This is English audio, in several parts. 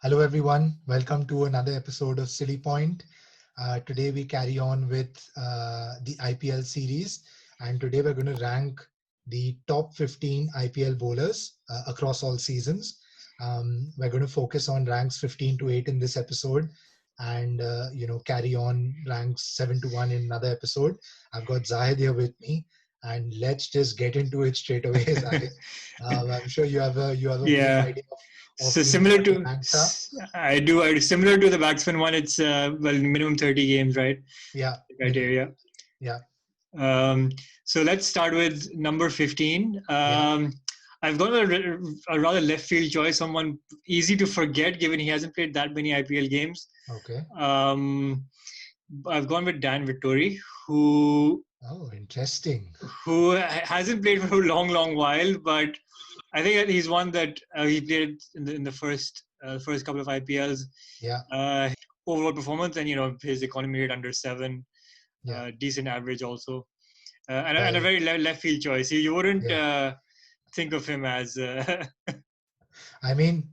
Hello, everyone. Welcome to another episode of Silly Point. Today, we carry on with the IPL series, and today we're going to rank the top 15 IPL bowlers across all seasons. We're going to focus on ranks 15 to 8 in this episode, and carry on ranks 7 to 1 in another episode. I've got Zahid here with me, and let's just get into it straight away, Zahid. I'm sure you have a brief Yeah. idea of So similar what the to ranks are. I do similar to the batsman one. It's minimum 30 games, right? Yeah, The minimum. criteria. Yeah, Um, so let's start with number 15. yeah. I've got a rather left field choice, someone easy to forget given he hasn't played that many IPL games. Okay. Um, I've gone with Dan Vittori, who Oh, interesting. hasn't played for a long while, but I think that he's one that he played in the first couple of IPLs. Yeah, Uh, Overall performance, and his economy rate under 7, yeah. decent average also, and a Well, very left field choice. You wouldn't yeah. think of him as I mean,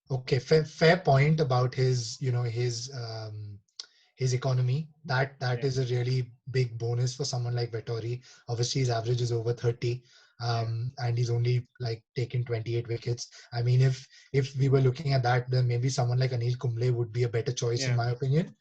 okay, fair point about his economy. That yeah, is a really big bonus for someone like Vettori. Obviously, his average is over 30, yeah, and he's only like taken 28 wickets. I mean, if we were looking at that, then maybe someone like Anil Kumble would be a better choice in yeah, my opinion.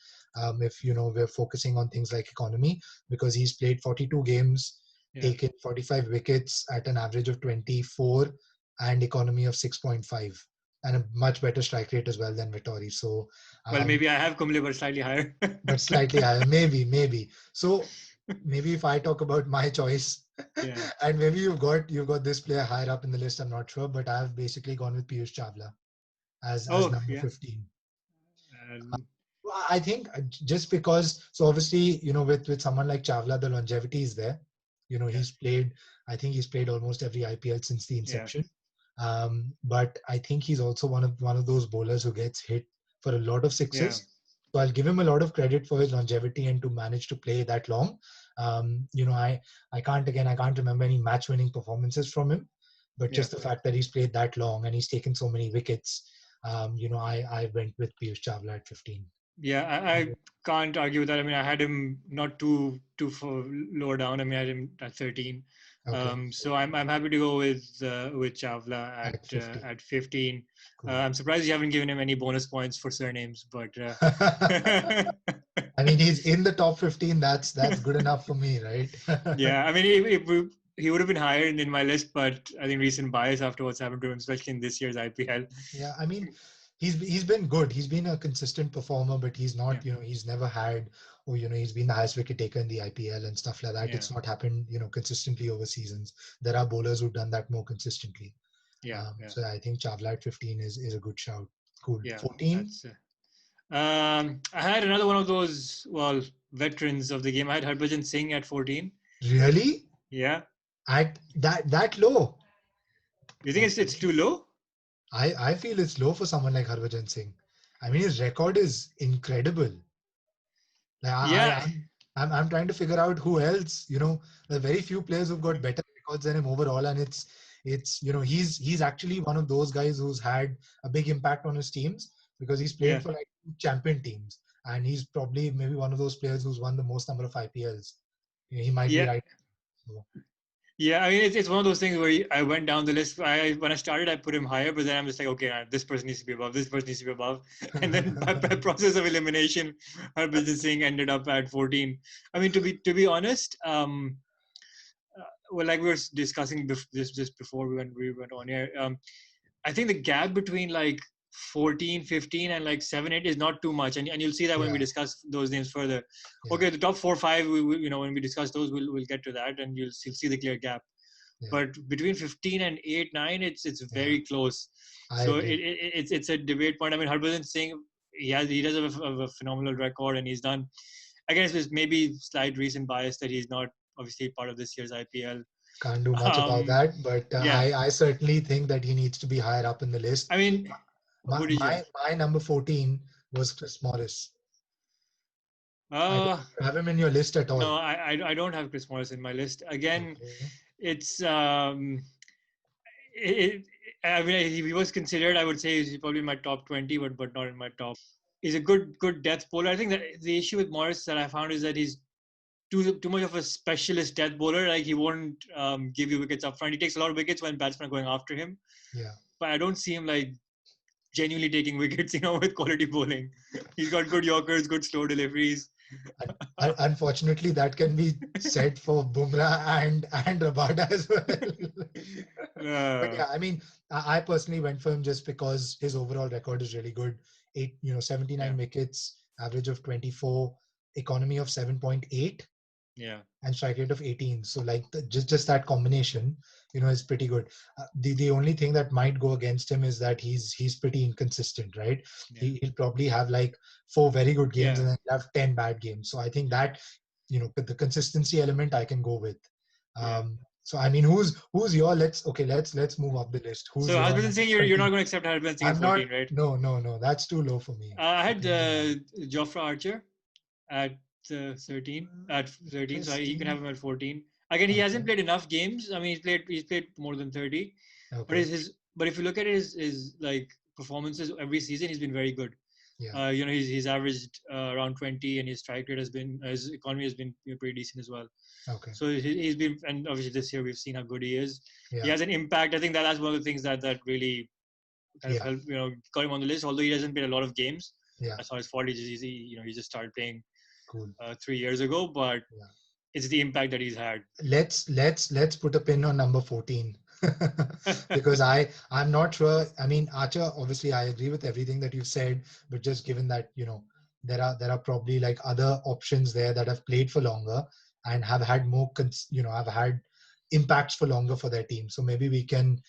If we're focusing on things like economy, because he's played 42 games, yeah. taken 45 wickets at an average of 24 and economy of 6.5 and a much better strike rate as well than Vettori. So Well, um, maybe I have Kumble, but slightly higher. but slightly higher, maybe. So maybe if I talk about my choice, Yeah. and maybe you've got this player higher up in the list, I'm not sure, but I've basically gone with Piyush Chawla as Oh, number yeah. 15. Um, Well, I think just because, so obviously, with someone like Chawla, the longevity is there. yeah. I think he's played almost every IPL since the Yeah. inception. But I think he's also one of those bowlers who gets hit for a lot of Yeah. sixes. So I'll give him a lot of credit for his longevity and to manage to play that long. I can't remember any match-winning performances from him, but Yeah. just the fact that he's played that long and he's taken so many wickets, I went with Piyush Chawla at 15. Yeah, I can't argue with that. I mean, I had him not too far lower down. I mean, I had him at 13. Okay, So I'm happy to go with Chavla at 15. at 15. Cool. I'm surprised you haven't given him any bonus points for surnames, but I mean, he's in the top 15. That's good enough for me, right? yeah, I mean, he would have been higher in my list, but I think recent bias after what's happened to him, especially in this year's IPL. Yeah, I mean, he's been good. He's been a consistent performer, but he's Yeah, not, he's never had, or he's been the highest wicket taker in the IPL and stuff like that. yeah, It's not happened, consistently over seasons. There are bowlers who've done that more consistently. yeah, yeah, So I think Chawla at 15 is a good shout. Cool. yeah. 14? That's I had another one of those, well, veterans of the game. I had Harbhajan Singh at 14. Really? Yeah. At that low? You think it's Okay. too low? I feel it's low for someone like Harbhajan Singh. I mean, his record is incredible. Like Yeah. I'm trying to figure out who else. There are very few players who've got better records than him overall, and he's actually one of those guys who's had a big impact on his teams because he's played Yeah. for like champion teams, and he's probably maybe one of those players who's won the most number of IPLs. He might be Yeah. right. So, Yeah. I mean, it's one of those things where I went down the list. When I started, I put him higher, but then I'm just like, okay, this person needs to be above. This person needs to be above. And then by process of elimination, Harbhajan Singh ended up at 14. I mean, to be honest, well, like we were discussing just before we went on here. I think the gap between like 14, 15, and like 7, 8 is not too much. And you'll see that when we yeah, discuss those names further. yeah, Okay, the top 4, 5, when we discuss those, we'll get to that, and you'll see the clear gap. yeah, But between 15 and 8, 9, it's yeah. very close. I So agree. it's a debate point. I mean, Harbhajan Singh, he does have a phenomenal record, and he's done. I guess there's maybe slight recent bias that he's not obviously part of this year's IPL. Can't do much about Um, that, but yeah, I certainly think that he needs to be higher up in the list. I mean, My who did you have? my number 14 was Chris Morris. I don't Uh, think you have him in your list at all. no, I don't have Chris Morris in my list. Again, Okay. it's it, I mean, he was considered. I would say he's probably in my top 20, but not in my top. He's a good death bowler. I think that the issue with Morris that I found is that he's too much of a specialist death bowler. Like he won't give you wickets up front. He takes a lot of wickets when batsmen are going after him. Yeah. But I don't see him like genuinely taking wickets, with quality bowling. He's got good yorkers, good slow deliveries. Unfortunately, that can be said for Bumrah and Rabada as well. But yeah, I mean, I personally went for him just because his overall record is really good. 79 wickets, average of 24, economy of 7.8. Yeah. And strike rate of 18. So like just that combination, is pretty good. The only thing that might go against him is that he's pretty inconsistent, right? Yeah. He'll probably have like 4 very good games Yeah. and then he'll have 10 bad games. So I think that the consistency element I can go with. Yeah. So I mean, who's your let's move up the list. Who's So your Harbhajan number Singh, you're not 13? going to accept Harbhajan Singh at I'm not. 14, right? No, that's too low for me. I had 14 is low. Jofra Archer at 13. At 13, so you can have Interesting. him at 14. Again, he hasn't Okay. played enough games. I mean, he's played more than 30. But Okay. but if you look at his like performances every season, he's been very good. Yeah. He's averaged around 20, and his strike rate his economy has been pretty decent as well. Okay. So he's been, and obviously this year we've seen how good he is. He Yeah. has an impact. I think that's one of the things that really kind of Yeah. helped, got him on the list. Although he hasn't played a lot of games, Yeah. that's not his fault. He just started playing Cool. 3 years ago, but Yeah. it's the impact that he's had. Let's put a pin on number 14 because I'm not sure. I mean, Archer, obviously I agree with everything that you've said, but just given that there are probably like other options there that have played for longer and have had more have had impacts for longer for their team. So maybe we can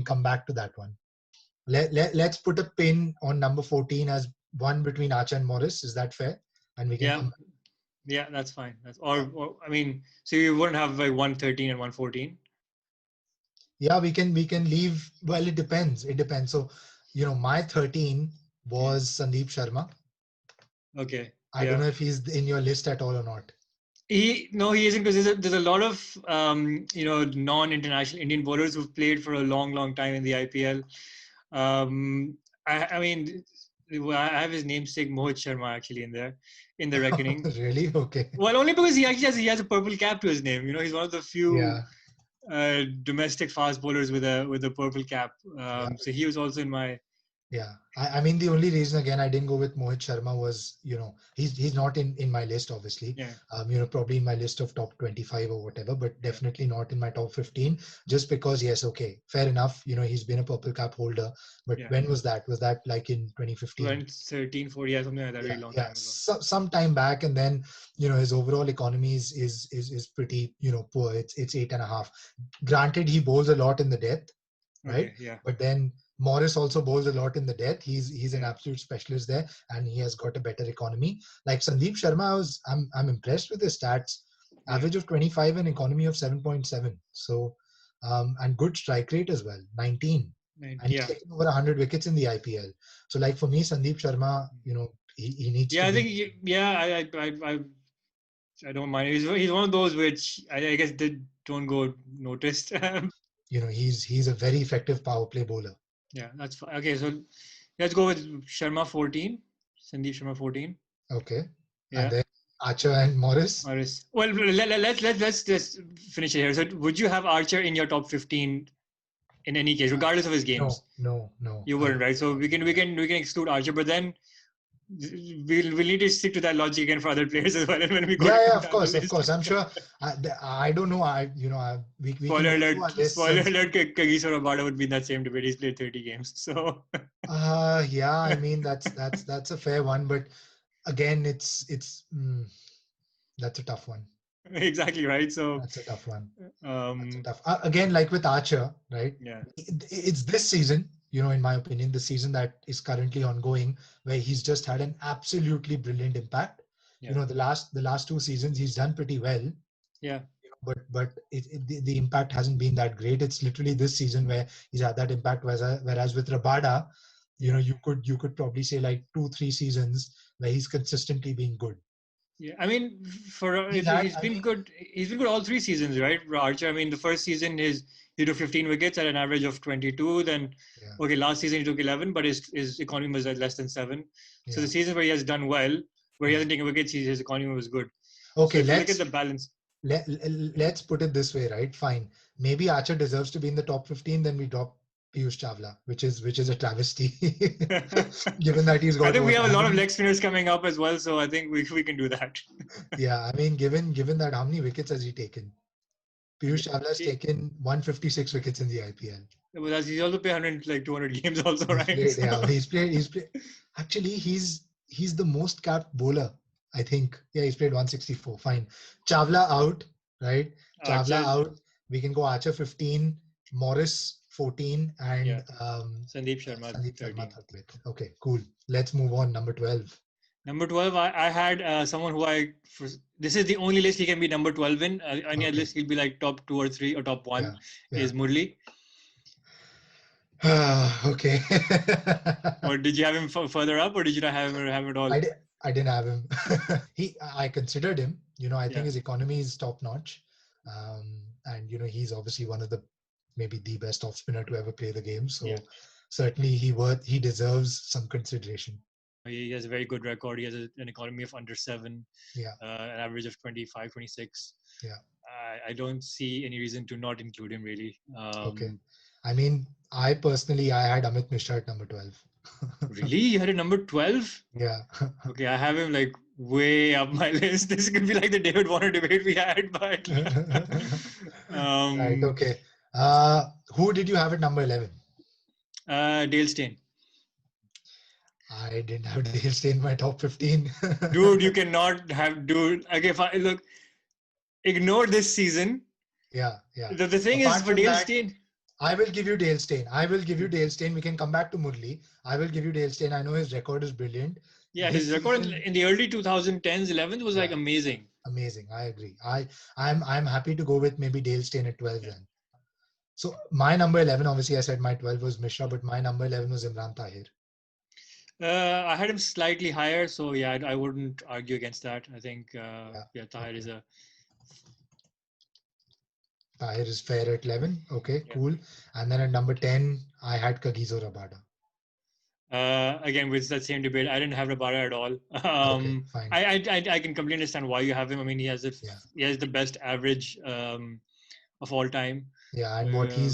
come back to that one. Let's put a pin on number 14 as one between Archer and Morris. Is that fair? And we can Yeah, come. yeah, that's fine. Yeah. Or I mean, so you wouldn't have like 113 and 114. Yeah, we can leave. Well, it depends. So my 13 was Sandeep Sharma. Okay, I don't yeah. know if he's in your list at all or not. He isn't, because there's a lot of non-international Indian bowlers who've played for a long time in the IPL. I mean, I have his namesake Mohit Sharma actually in the reckoning. Really? Okay. Well, only because he has a purple cap to his name. He's one of the few Yeah. domestic fast bowlers with a purple cap. Yeah. So he was also in my. Yeah, I mean the only reason again I didn't go with Mohit Sharma was he's not in my list obviously. Yeah. Probably in my list of top 25 or whatever, but definitely not in my top 15. Just because yes, okay, fair enough. He's been a purple cap holder, but Yeah. when was that? Was that like in 2015? 13, 40, yeah, something like that, Yeah, very long yeah, time ago. some time back, and then his overall economy is pretty poor. It's 8.5. Granted, he bowls a lot in the death, right? Okay, yeah. But then Morris also bowls a lot in the death. He's an Yeah. absolute specialist there, and he has got a better economy. Like Sandeep Sharma, I'm impressed with his stats. Yeah. Average of 25 and economy of 7.7. So, and good strike rate as well, 19. And he's Yeah. taken over 100 wickets in the IPL. So, like for me, Sandeep Sharma, he needs Yeah, to I be. think I don't mind. He's one of those which I guess don't go noticed. He's a very effective power play bowler. Yeah, that's fine. Okay, so let's go with Sharma 14, Sandeep Sharma 14. Okay. Yeah. And then Archer and Morris. Well, let's just finish it here. So, would you have Archer in your top 15 in any case, regardless of his games? No. You wouldn't, right? So we can exclude Archer, but then we'll need to stick to that logic again for other players as well. And when we go Yeah, down the of list. course. I'm sure. I don't know. We can Spoiler go through our alert! lists Spoiler and. alert! Kagiso Rabada would be in that same debate. He's played 30 games, so. Yeah. I mean that's a fair one, but again, that's a tough one. Exactly right. So. That's a tough one. That's a Um. tough. Again, like with Archer, right? Yeah. It's this season. In my opinion, the season that is currently ongoing, where he's just had an absolutely brilliant impact. Yeah. The last 2 seasons he's done pretty well. Yeah. But the impact hasn't been that great. It's literally this season where he's had that impact. Whereas with Rabada, you could probably say like 2-3 seasons where he's consistently been good. Yeah, I mean, for He's had, he's I been mean, good. He's been good all 3 seasons, right, Archer? I mean, the first season he took 15 wickets at an average of 22. Then, yeah, okay, last season he took 11, but his economy was at less than 7. So the yeah. season where he has done well, where he Hmm. hasn't taken wickets, his economy was good. So Okay, if you look at the balance, let's put it this way, right? Fine. Maybe Archer deserves to be in the top 15, then we drop Piyush Chawla, which is a travesty, given that he's I got think we what, have a how lot of many? leg spinners coming up as well. So I think we can do that. Yeah, I mean, given that, how many wickets has he taken? Yeah, Piyush Chawla has taken 156 wickets in the IPL. but he's also played 100 like 200 games also, He's right? played, yeah, So, he's played. Actually, he's the most capped bowler, I think. Yeah, he's played 164. Fine. Chawla out, right? Chawla Archer, out. We can go Archer 15, Morris 14, yeah, and Sandeep Sharma Sandeep Sharma 13. 30th. Okay, cool. Let's move on. Number 12. Number 12, I had someone who this is the only list he can be number 12 in. Any other Okay. list, he'll be like top 2 or 3 or top Yeah. 1 Yeah. is Murli. Okay. Or did you have him further up or did you not have him at all? I, di- I didn't have him. I considered him. I think Yeah, his economy is top notch, and he's obviously one of the maybe the best off spinner to ever play the game. yeah. So certainly he deserves some consideration. He has a very good record. He has an economy of under 7, Yeah, an average of 25, 26. yeah. I don't see any reason to not include him really. Okay. I mean, I had Amit Mishra at number 12. Really? You had a number 12? Yeah. Okay, I have him like way up my list. This could be like the David Warner debate we had, but Right. um, Okay. Who did you have at number 11? Dale Steyn. I didn't have Dale Steyn in my top 15. Dude, you cannot have dude. Okay, if I look, ignore this season. Yeah, yeah. The thing is Apart for from Dale that, Steyn, I will give you Dale Steyn. I will give you Dale Steyn. We can come back to Murli. I will give you Dale Steyn. I know his record is brilliant. yeah, This his record season, in the early 2010s, 11s was like yeah, yeah, amazing. amazing. I agree. I'm happy to go with maybe Dale Steyn at 12 Yeah. then. So my number 11, obviously I said my 12 was Mishra, but my number 11 was Imran Tahir. I had him slightly higher, so yeah, I wouldn't argue against that. I think Yeah, Tahir okay. is a Tahir is fair at 11. Okay, yeah. cool. And then at number 10, I had Kagiso Rabada. Again, with that same debate, I didn't have Rabada at all. Okay, fine. I can completely understand why you have him. I mean, Yeah. he has the best average of all time. Yeah, and Um,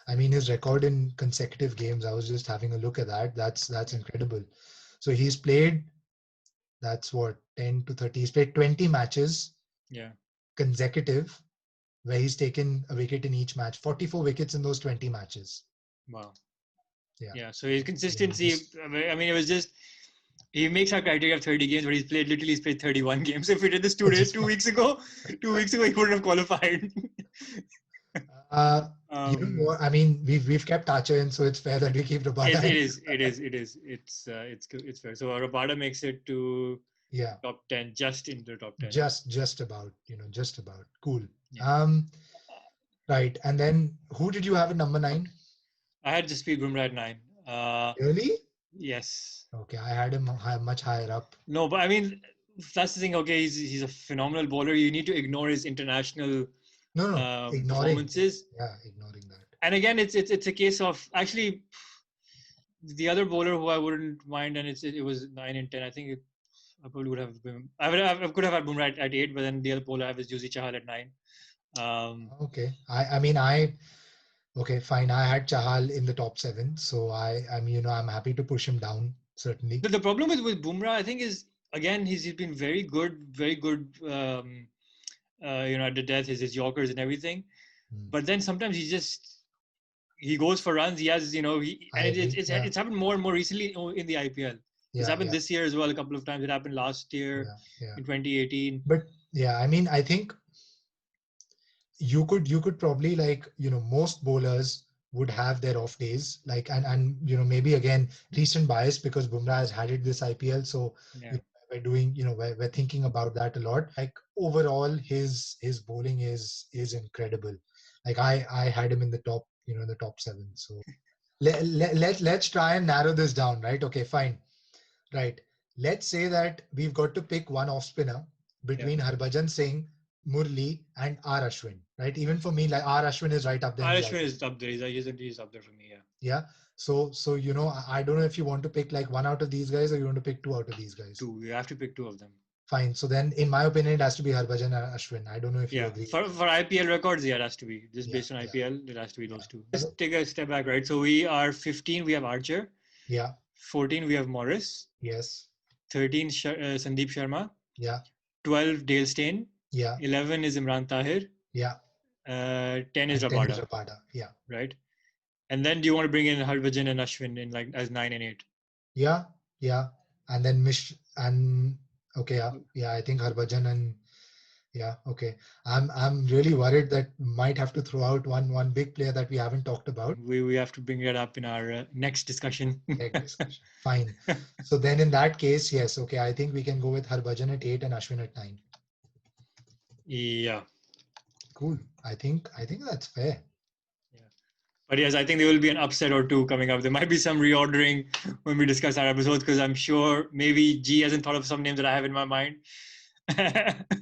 I mean, his record in consecutive games, I was just having a look at that. That's yeah, incredible. So he's played, that's what, 10 to 30. He's played 20 matches yeah, consecutive, where he's taken a wicket in each match, 44 wickets in those 20 matches. wow, Yeah. yeah. So his You know, consistency. just I mean, it was just he makes our criteria of 30 games, but he's played 31 games. If we did this just 2 weeks ago, 2 weeks ago he wouldn't have qualified. uh you know um, what? I mean, we've kept Archer in, so it's fair that we keep Rabada in. it's fair. So Rabada makes it to Yeah, top 10, just into the top 10. just about, just about. Cool. Yeah. Um, right. And then who did you have at number 9? I had Jasprit Bumrah at 9. Really? Yes. Okay, I had him much higher up. No, but I mean, that's the thing. Okay, he's a phenomenal bowler. You need to ignore his international No, no, ignoring. performances. Yeah, ignoring that. And again, it's a case of actually the other bowler who I wouldn't mind, and it was 9 and 10. I think I probably would have been. I could have had Bumrah at 8, but then the other bowler I have is Yuzi Chahal at 9. Okay. I mean, okay, fine. I had Chahal in the top 7, so I'm happy to push him down, certainly. The problem with Bumrah, I think, is again he's been very good. At the death, his Yorkers and everything. Hmm. But then sometimes he goes for runs. He has I agree. Yeah, it's happened more and more recently in the IPL. It's yeah, happened yeah, this year as well a couple of times. It happened last year yeah, yeah. in 2018. But yeah, I mean, I think you could probably, like, most bowlers would have their off days, like, and maybe again recent bias because Bumrah has had it this IPL, so Yeah. we're doing, we're thinking about that a lot. Like, overall his bowling is incredible. Like, I had him in the top, in the top 7. So let's try and narrow this down, right? Okay, fine. Right. Let's say that we've got to pick one off spinner. between Harbhajan Singh, Murli, and R. Ashwin, right? Even for me, like R. Ashwin is right up there in the Irishman IPL. is up there. He's up there for me. Yeah. Yeah. So I don't know if you want to pick like one out of these guys or you want to pick two out of these guys. Two. You have to pick two of them. Fine. So then, in my opinion, it has to be Harbhajan and Ashwin. I don't know if you Yeah. agree with me. For IPL records, yeah, it has to be just Yeah. based on Yeah. IPL. It has to be Yeah. those two. Just take a step back, right? So we are 15. We have Archer. Yeah. 14. We have Morris. Yes. 13. Sandeep Sharma. Yeah. 12. Dale Steyn. Yeah. 11 is Imran Tahir. Yeah. 10 is And 10 is Rabada. Rabada. Yeah. Right. And then do you want to bring in Harbhajan and Ashwin in like as 9 and 8? Yeah. Yeah. And then okay. Yeah. Yeah. I think Harbhajan and yeah. Okay. I'm really worried that might have to throw out one big player that we haven't talked about. We have to bring it up in our next discussion. Next discussion. Fine. So then in that case, yes. Okay. I think we can go with Harbhajan at 8 and Ashwin at 9. Yeah. Cool. I think that's fair. But yes, I think there will be an upset or two coming up. There might be some reordering when we discuss our episodes because I'm sure maybe G hasn't thought of some names that I have in my mind.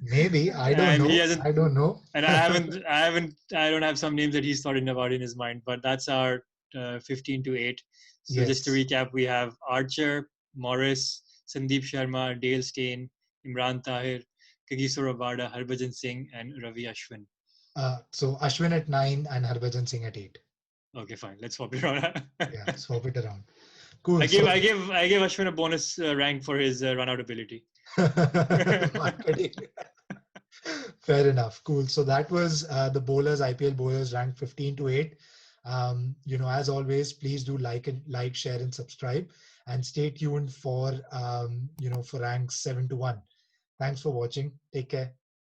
Maybe. I don't And know. he hasn't. I don't know. And I don't have some names that he's thought about in his mind. But that's our 15 to 8. So just to Yes. recap, we have Archer, Morris, Sandeep Sharma, Dale Steyn, Imran Tahir, Kagiso Rabada, Harbhajan Singh, and Ravi Ashwin. So Ashwin at 9 and Harbhajan Singh at 8. Okay, fine. Let's swap it around. Yeah, swap it around. Cool. I give Ashwin a bonus rank for his run out ability. Marketing. Fair enough. Cool. So that was the bowlers, IPL bowlers ranked 15 to 8. As always, please do like, share, and subscribe, and stay tuned for for ranks 7 to 1. Thanks for watching. Take care.